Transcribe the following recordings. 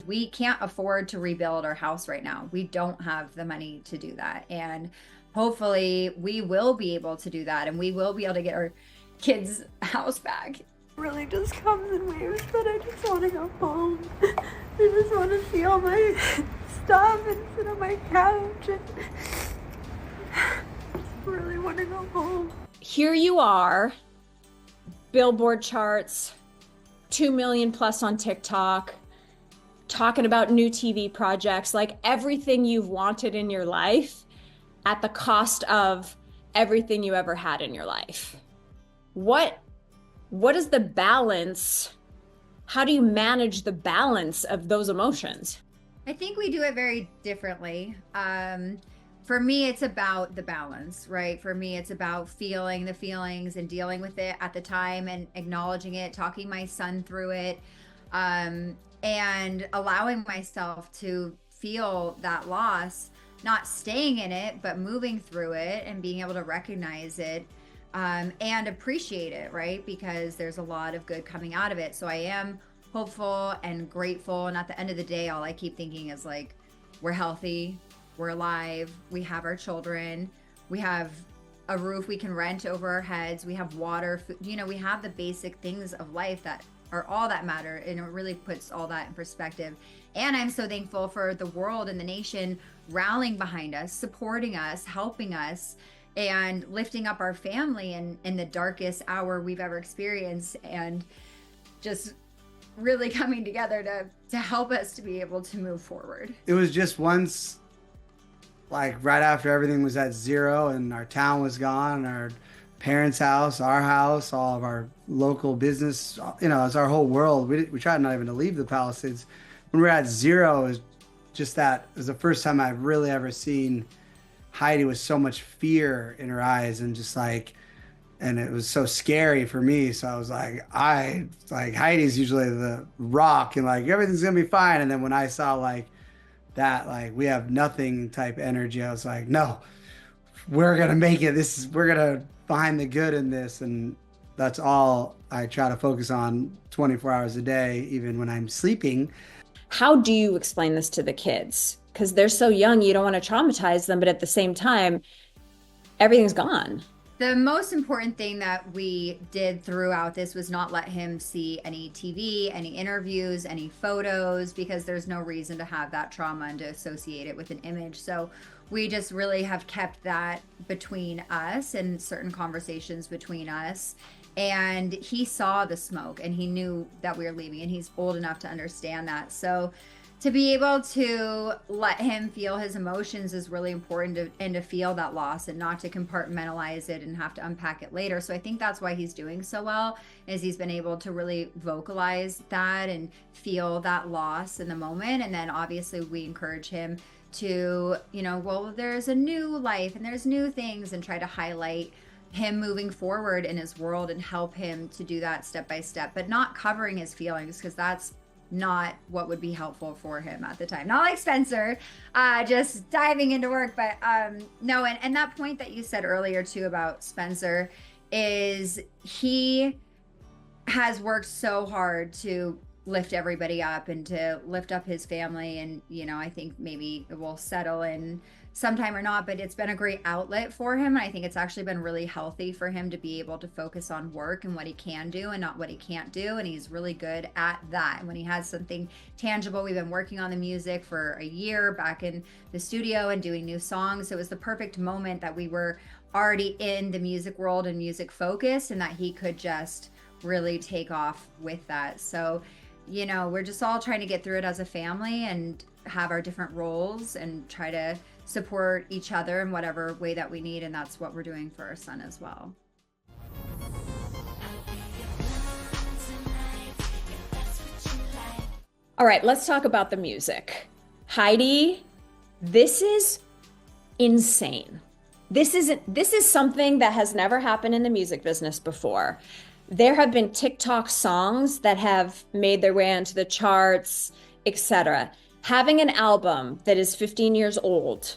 we can't afford to rebuild our house right now. We don't have the money to do that. And hopefully we will be able to do that, and we will be able to get our kids' house back. Really just comes in waves, but I just want to go home. I just want to see all my stuff and sit on my couch and just really want to go home. Here you are, Billboard charts, 2 million plus on TikTok, talking about new TV projects, like everything you've wanted in your life at the cost of everything you ever had in your life. What is the balance? How do you manage the balance of those emotions? I think we do it very differently. For me, it's about the balance, right? For me, it's about feeling the feelings and dealing with it at the time and acknowledging it, talking my son through it, and allowing myself to feel that loss, not staying in it, but moving through it and being able to recognize it. And appreciate it, right? Because there's a lot of good coming out of it. So I am hopeful and grateful. And at the end of the day, all I keep thinking is like, we're healthy, we're alive, we have our children, we have a roof we can rent over our heads, we have water, food, we have the basic things of life that are all that matter. And it really puts all that in perspective. And I'm so thankful for the world and the nation rallying behind us, supporting us, helping us, and lifting up our family in the darkest hour we've ever experienced, and just really coming together to help us to be able to move forward. It was just once, like right after everything was at zero and our town was gone, our parents' house, our house, all of our local business, it's our whole world. We tried not even to leave the Palisades. When we were at zero, it was just that. It was the first time I've really ever seen Heidi with so much fear in her eyes, and just like, and it was so scary for me. So I was like, Heidi's usually the rock and like everything's gonna be fine. And then when I saw like that, like we have nothing type energy, I was like, no, we're gonna make it. We're gonna find the good in this. And that's all I try to focus on 24 hours a day, even when I'm sleeping. How do you explain this to the kids? Because they're so young, you don't want to traumatize them, but at the same time, everything's gone. The most important thing that we did throughout this was not let him see any TV, any interviews, any photos, because there's no reason to have that trauma and to associate it with an image. So we just really have kept that between us and certain conversations between us. And he saw the smoke and he knew that we were leaving, and he's old enough to understand that. So to be able to let him feel his emotions is really important, and to feel that loss and not to compartmentalize it and have to unpack it later. So I think that's why he's doing so well, is he's been able to really vocalize that and feel that loss in the moment. And then obviously we encourage him to, well, there's a new life and there's new things, and try to highlight him moving forward in his world and help him to do that step by step, but not covering his feelings, because that's not what would be helpful for him at the time. Not like Spencer, just diving into work, but no. And that point that you said earlier too about Spencer is he has worked so hard to lift everybody up and to lift up his family. And, I think maybe it will settle in sometime or not, but it's been a great outlet for him. And I think it's actually been really healthy for him to be able to focus on work and what he can do and not what he can't do. And he's really good at that. And when he has something tangible, we've been working on the music for a year back in the studio and doing new songs. So it was the perfect moment that we were already in the music world and music focused, and that he could just really take off with that. So, we're just all trying to get through it as a family and have our different roles and try to support each other in whatever way that we need. And that's what we're doing for our son as well. All right, let's talk about the music. Heidi, this is insane. This is something that has never happened in the music business before. There have been TikTok songs that have made their way onto the charts, etc. Having an album that is 15 years old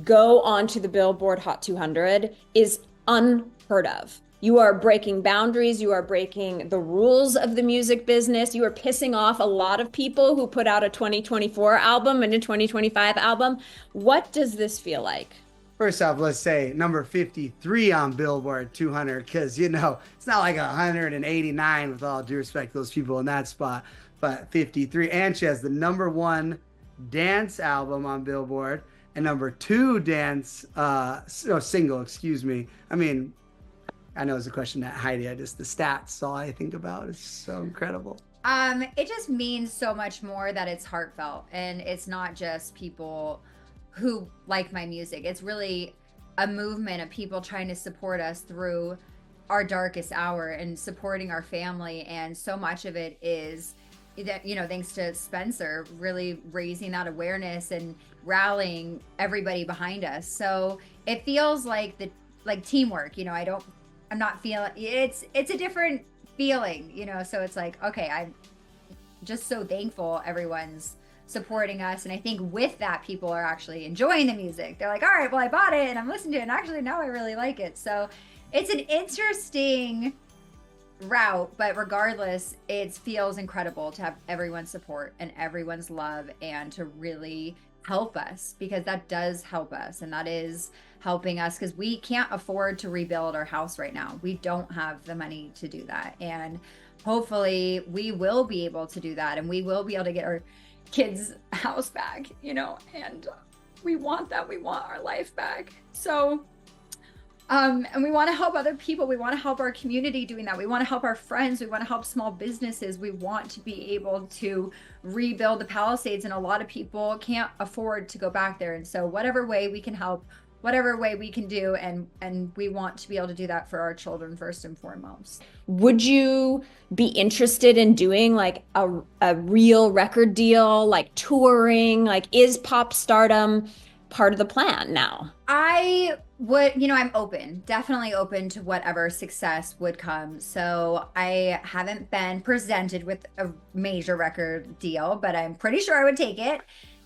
go onto the Billboard Hot 200 is unheard of. You are breaking boundaries. You are breaking the rules of the music business. You are pissing off a lot of people who put out a 2024 album and a 2025 album. What does this feel like? First off, let's say number 53 on Billboard 200, because, you know, it's not like 189 with all due respect to those people in that spot, but 53. And she has the number 1 dance album on Billboard and number 2 dance, single, excuse me. I mean, I know it's a question that Heidi, the stats, all I think about. It's so incredible. It just means so much more that it's heartfelt, and it's not just people who like my music. It's really a movement of people trying to support us through our darkest hour and supporting our family. And so much of it is that, you know, thanks to Spencer really raising that awareness and rallying everybody behind us. So it feels like teamwork, you know. I'm not feeling it's a different feeling, you know. So it's like, okay, I'm just so thankful everyone's supporting us. And I think with that, people are actually enjoying the music. They're like, all right, well, I bought it and I'm listening to it, and actually now I really like it. So it's an interesting route, but regardless, it feels incredible to have everyone's support and everyone's love, and to really help us, because that does help us, and that is helping us, because we can't afford to rebuild our house right now. We don't have the money to do that, and hopefully we will be able to do that, and we will be able to get our kids' house back, you know. And we want that. We want our life back. So and we want to help other people. We want to help our community doing that. We want to help our friends. We want to help small businesses. We want to be able to rebuild the Palisades, and a lot of people can't afford to go back there. And so whatever way we can help, whatever way we can do, and we want to be able to do that for our children first and foremost. Would you be interested in doing like a real record deal, like touring? Like, is pop stardom part of the plan now? I would, you know, I'm open, definitely open to whatever success would come. So I haven't been presented with a major record deal, but I'm pretty sure I would take it.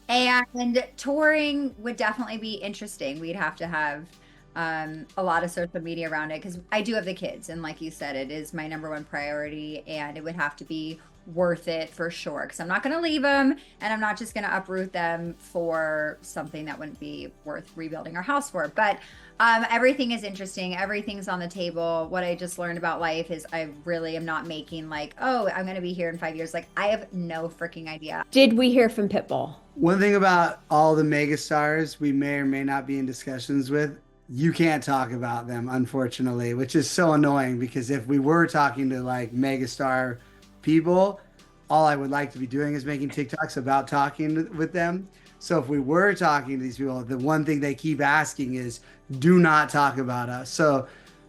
And touring would definitely be interesting. We'd have to have a lot of social media around it, because I do have the kids, and like you said, it is my number 1 priority, and it would have to be worth it for sure, because I'm not going to leave them, and I'm not just going to uproot them for something that wouldn't be worth rebuilding our house for. But everything is interesting. Everything's on the table. What I just learned about life is I really am not making like, oh, I'm going to be here in 5 years. Like, I have no freaking idea. Did we hear from Pitbull? One thing about all the megastars we may or may not be in discussions with, you can't talk about them, unfortunately, which is so annoying, because if we were talking to like megastar people, all I would like to be doing is making TikToks about talking with them. So if we were talking to these people, the one thing they keep asking is, do not talk about us. So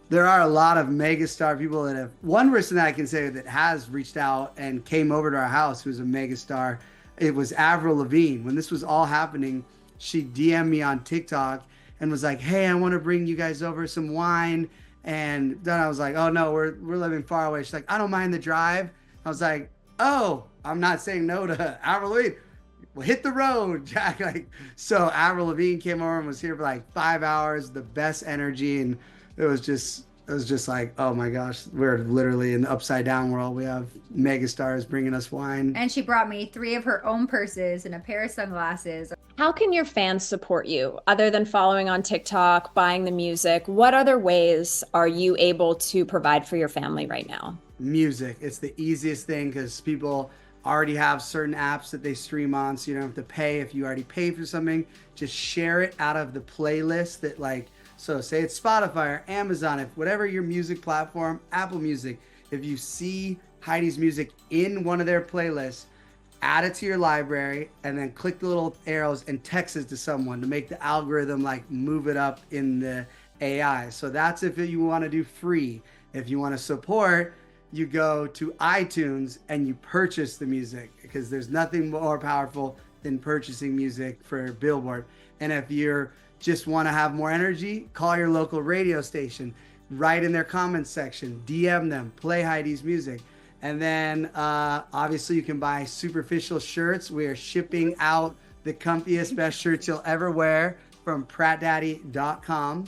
there are a lot of megastar people that have, one person that I can say that has reached out and came over to our house who's a megastar. It was Avril Lavigne. When this was all happening, she DM'd me on TikTok and was like, hey, I want to bring you guys over some wine. And then I was like, oh no, we're living far away. She's like, I don't mind the drive. I was like, oh, I'm not saying no to Avril Lavigne. Well, hit the road, Jack. Like, so Avril Lavigne came over and was here for like 5 hours, the best energy. And it was just like, oh my gosh, we're literally in the upside down world. We have megastars bringing us wine. And she brought me 3 of her own purses and a pair of sunglasses. How can your fans support you other than following on TikTok, buying the music? What other ways are you able to provide for your family right now? Music. It's the easiest thing, because people already have certain apps that they stream on, so you don't have to pay. If you already pay for something, just share it out of the playlist that, like, so say it's Spotify or Amazon, if whatever your music platform, Apple Music, if you see Heidi's music in one of their playlists, add it to your library and then click the little arrows and text it to someone to make the algorithm like move it up in the AI. So that's if you want to do free. If you want to support, you go to iTunes and you purchase the music, because there's nothing more powerful than purchasing music for Billboard. And if you're just want to have more energy, call your local radio station, write in their comments section, DM them, play Heidi's music. And then obviously you can buy Superficial shirts. We are shipping out the comfiest, best shirts you'll ever wear from prattdaddy.com.